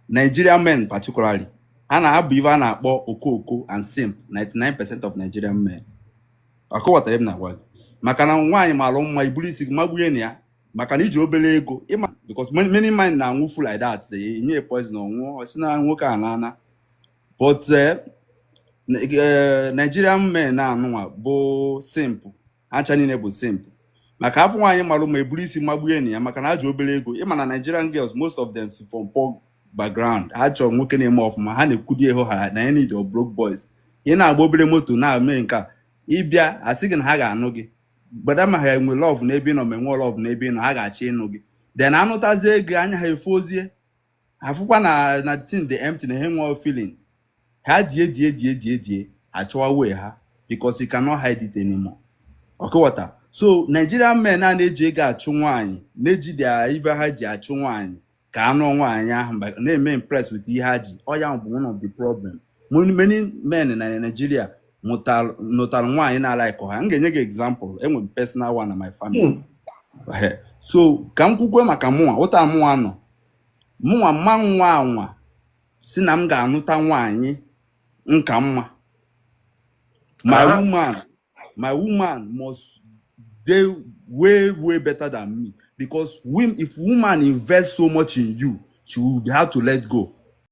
Nigerian men particularly, and I have even okoko and simp 99% of Nigerian men. Akọwatara m na gwa gị maka na nwaanyị mara mma iburu isi gị magbuye na ya maka na iji obere ego ịma because many men na-anwụfu like that enye poison ọnwụọ si na nwoke a na-ana but Nigerian men na-anụnwa bụ simple acha niile bụ simple maka afọ nwaanyị mara mma iburu isi magbuye na ya maka na ha ji obere ego ịma na Nigerian girls most of them si from poor background ha chọrọ nwoke na-eme ọfụma ha na-ekwudi ego ha na any of broke boys ị na-agba obere moto na-eme nke a ịbịa asị gị na ha ga-anụ gị gbada ma ha enwe love n'ebe ị nọ ma enwe love n'ebe ị nọ ha ga-achọ ịnụ gị then anụtazie ego anya ha efozie afụkwa na tin the empty na ha nwee feeling ha die achọwa wee ha because you cannot hide it anymore. Ọkọwata so Nigerian men na-eji ego achụ nwaanyị na-eji dia ibe ha ji achụ nwaanyị ka anụ nwaanyị ahụ na-eme impress with ihe ha ji ya bụ one of the problem. Many men na Nigeria nụtara nwaanyị na-alaịkọ ha. M ga-enye gị example enwere personal one na my family. So ka m kwukwe maka mụnwa ụta mụnwa nọ mụnwa mma nwa anwa si na m ga-anụta nwaanyị nka mma my woman must dey way better than me because if woman invest so much in you she will have to let go.